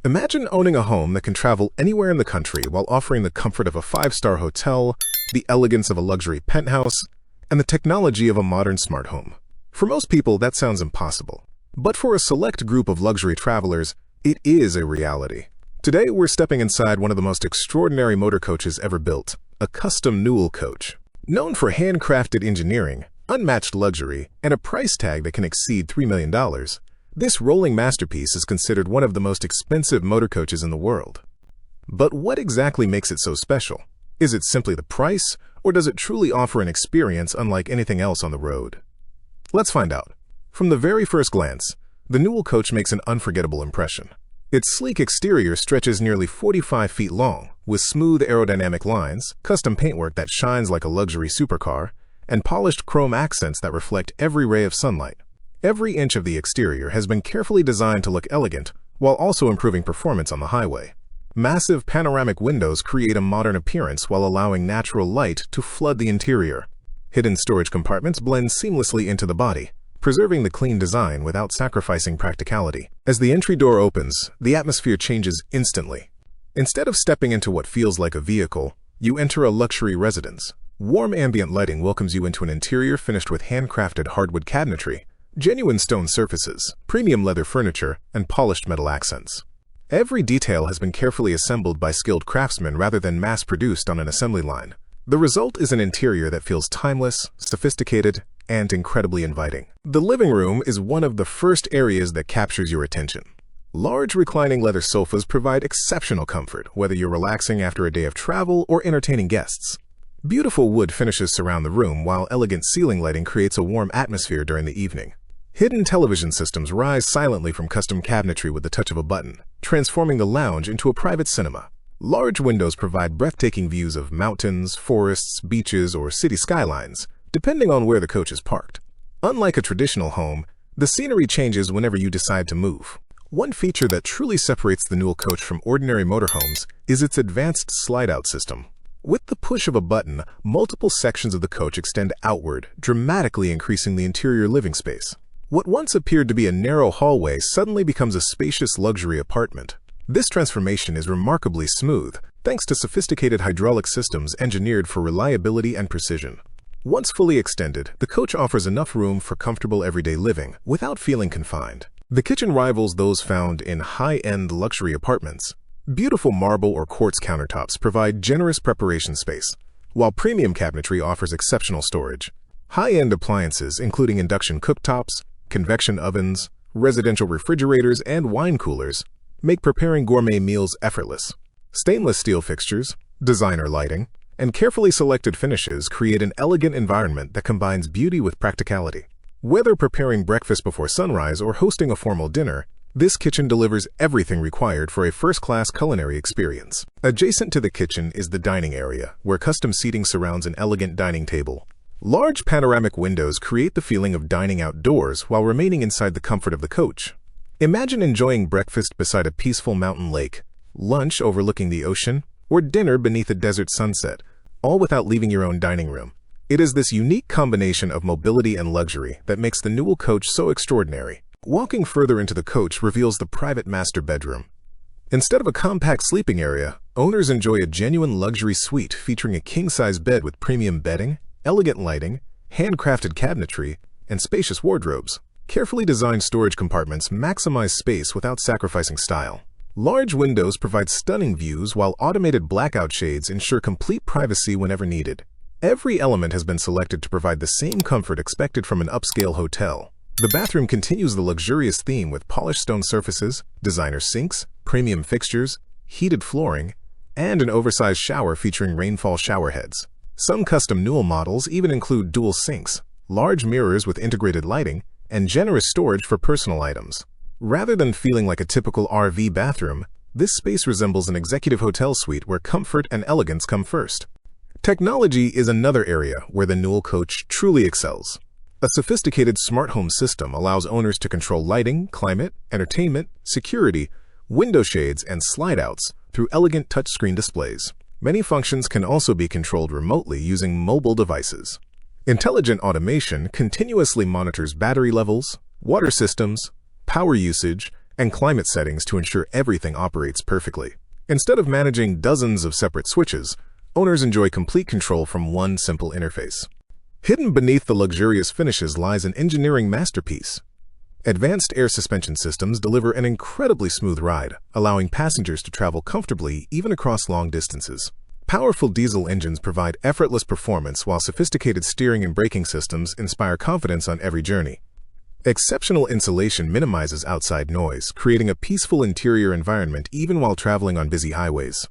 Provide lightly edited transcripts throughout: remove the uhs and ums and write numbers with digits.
Imagine owning a home that can travel anywhere in the country while offering the comfort of a five-star hotel, the elegance of a luxury penthouse, and the technology of a modern smart home. For most people, that sounds impossible. But for a select group of luxury travelers, it is a reality. Today, we're stepping inside one of the most extraordinary motor coaches ever built, a custom Newell Coach. Known for handcrafted engineering, unmatched luxury, and a price tag that can exceed $3 million, this rolling masterpiece is considered one of the most expensive motor coaches in the world. But what exactly makes it so special? Is it simply the price, or does it truly offer an experience unlike anything else on the road? Let's find out. From the very first glance, the Newell Coach makes an unforgettable impression. Its sleek exterior stretches nearly 45 feet long, with smooth aerodynamic lines, custom paintwork that shines like a luxury supercar, and polished chrome accents that reflect every ray of sunlight. Every inch of the exterior has been carefully designed to look elegant, while also improving performance on the highway. Massive panoramic windows create a modern appearance while allowing natural light to flood the interior. Hidden storage compartments blend seamlessly into the body, preserving the clean design without sacrificing practicality. As the entry door opens, the atmosphere changes instantly. Instead of stepping into what feels like a vehicle, you enter a luxury residence. Warm ambient lighting welcomes you into an interior finished with handcrafted hardwood cabinetry, genuine stone surfaces, premium leather furniture, and polished metal accents. Every detail has been carefully assembled by skilled craftsmen rather than mass-produced on an assembly line. The result is an interior that feels timeless, sophisticated, and incredibly inviting. The living room is one of the first areas that captures your attention. Large reclining leather sofas provide exceptional comfort, whether you're relaxing after a day of travel or entertaining guests. Beautiful wood finishes surround the room, while elegant ceiling lighting creates a warm atmosphere during the evening. Hidden television systems rise silently from custom cabinetry with the touch of a button, transforming the lounge into a private cinema. Large windows provide breathtaking views of mountains, forests, beaches, or city skylines, depending on where the coach is parked. Unlike a traditional home, the scenery changes whenever you decide to move. One feature that truly separates the Newell Coach from ordinary motorhomes is its advanced slide-out system. With the push of a button, multiple sections of the coach extend outward, dramatically increasing the interior living space. What once appeared to be a narrow hallway suddenly becomes a spacious luxury apartment. This transformation is remarkably smooth, thanks to sophisticated hydraulic systems engineered for reliability and precision. Once fully extended, the coach offers enough room for comfortable everyday living without feeling confined. The kitchen rivals those found in high-end luxury apartments. Beautiful marble or quartz countertops provide generous preparation space, while premium cabinetry offers exceptional storage. High-end appliances, including induction cooktops, convection ovens, residential refrigerators, and wine coolers, make preparing gourmet meals effortless. Stainless steel fixtures, designer lighting, and carefully selected finishes create an elegant environment that combines beauty with practicality. Whether preparing breakfast before sunrise or hosting a formal dinner, this kitchen delivers everything required for a first-class culinary experience. Adjacent to the kitchen is the dining area, where custom seating surrounds an elegant dining table. Large panoramic windows create the feeling of dining outdoors while remaining inside the comfort of the coach. Imagine enjoying breakfast beside a peaceful mountain lake, lunch overlooking the ocean, or dinner beneath a desert sunset, all without leaving your own dining room. It is this unique combination of mobility and luxury that makes the Newell Coach so extraordinary. Walking further into the coach reveals the private master bedroom. Instead of a compact sleeping area, owners enjoy a genuine luxury suite featuring a king-size bed with premium bedding, elegant lighting, handcrafted cabinetry, and spacious wardrobes. Carefully designed storage compartments maximize space without sacrificing style. Large windows provide stunning views, while automated blackout shades ensure complete privacy whenever needed. Every element has been selected to provide the same comfort expected from an upscale hotel. The bathroom continues the luxurious theme with polished stone surfaces, designer sinks, premium fixtures, heated flooring, and an oversized shower featuring rainfall shower heads. Some custom Newell models even include dual sinks, large mirrors with integrated lighting, and generous storage for personal items. Rather than feeling like a typical RV bathroom, this space resembles an executive hotel suite where comfort and elegance come first. Technology is another area where the Newell Coach truly excels. A sophisticated smart home system allows owners to control lighting, climate, entertainment, security, window shades, and slide-outs through elegant touchscreen displays. Many functions can also be controlled remotely using mobile devices. Intelligent automation continuously monitors battery levels, water systems, power usage, and climate settings to ensure everything operates perfectly. Instead of managing dozens of separate switches, owners enjoy complete control from one simple interface. Hidden beneath the luxurious finishes lies an engineering masterpiece. Advanced air suspension systems deliver an incredibly smooth ride, allowing passengers to travel comfortably even across long distances. Powerful diesel engines provide effortless performance, while sophisticated steering and braking systems inspire confidence on every journey. Exceptional insulation minimizes outside noise, creating a peaceful interior environment even while traveling on busy highways.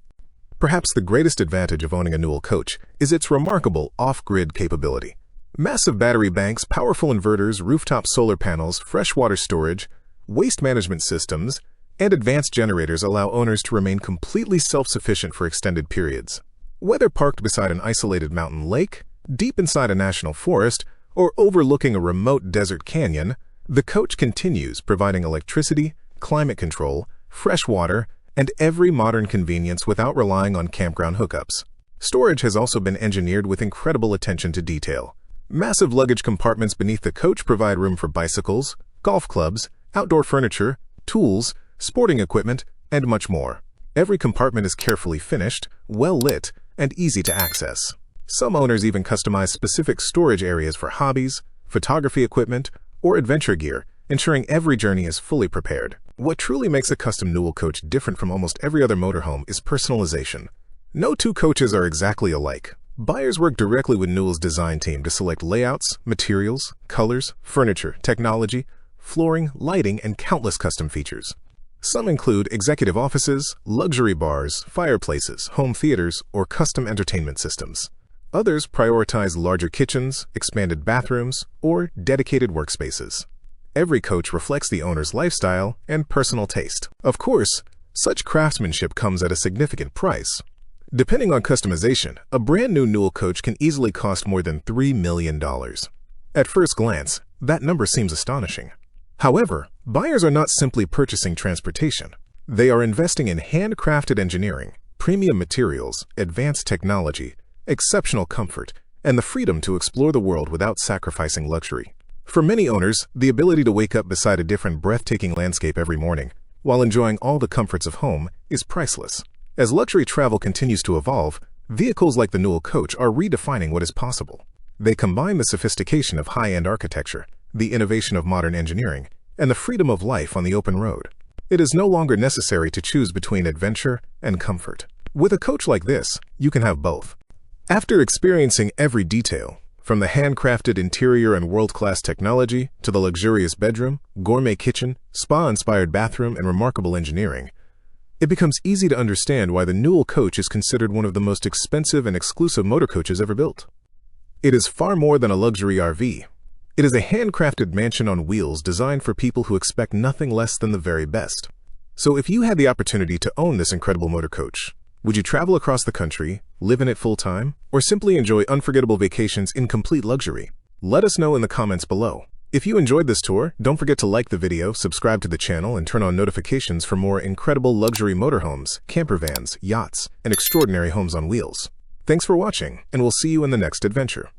Perhaps the greatest advantage of owning a Newell Coach is its remarkable off-grid capability. Massive battery banks, powerful inverters, rooftop solar panels, freshwater storage, waste management systems, and advanced generators allow owners to remain completely self-sufficient for extended periods. Whether parked beside an isolated mountain lake, deep inside a national forest, or overlooking a remote desert canyon, the Coach continues providing electricity, climate control, fresh water, and every modern convenience without relying on campground hookups. Storage has also been engineered with incredible attention to detail. Massive luggage compartments beneath the Coach provide room for bicycles, golf clubs, outdoor furniture, tools, sporting equipment, and much more. Every compartment is carefully finished, well lit, and easy to access. Some owners even customize specific storage areas for hobbies, photography equipment, or adventure gear, ensuring every journey is fully prepared. What truly makes a custom Newell Coach different from almost every other motorhome is personalization. No two coaches are exactly alike. Buyers work directly with Newell's design team to select layouts, materials, colors, furniture, technology, flooring, lighting, and countless custom features. Some include executive offices, luxury bars, fireplaces, home theaters, or custom entertainment systems. Others prioritize larger kitchens, expanded bathrooms, or dedicated workspaces. Every coach reflects the owner's lifestyle and personal taste. Of course, such craftsmanship comes at a significant price. Depending on customization, a brand new Newell Coach can easily cost more than $3 million. At first glance, that number seems astonishing. However, buyers are not simply purchasing transportation. They are investing in handcrafted engineering, premium materials, advanced technology, exceptional comfort, and the freedom to explore the world without sacrificing luxury. For many owners, the ability to wake up beside a different breathtaking landscape every morning, while enjoying all the comforts of home, is priceless. As luxury travel continues to evolve, vehicles like the Newell Coach are redefining what is possible. They combine the sophistication of high-end architecture, the innovation of modern engineering, and the freedom of life on the open road. It is no longer necessary to choose between adventure and comfort. With a coach like this, you can have both. After experiencing every detail, from the handcrafted interior and world-class technology to the luxurious bedroom, gourmet kitchen, spa-inspired bathroom, and remarkable engineering, it becomes easy to understand why the Newell Coach is considered one of the most expensive and exclusive motor coaches ever built. It is far more than a luxury RV. It is a handcrafted mansion on wheels designed for people who expect nothing less than the very best. So if you had the opportunity to own this incredible motor coach, would you travel across the country, live in it full-time, or simply enjoy unforgettable vacations in complete luxury? Let us know in the comments below. If you enjoyed this tour, don't forget to like the video, subscribe to the channel, and turn on notifications for more incredible luxury motorhomes, camper vans, yachts, and extraordinary homes on wheels. Thanks for watching, and we'll see you in the next adventure.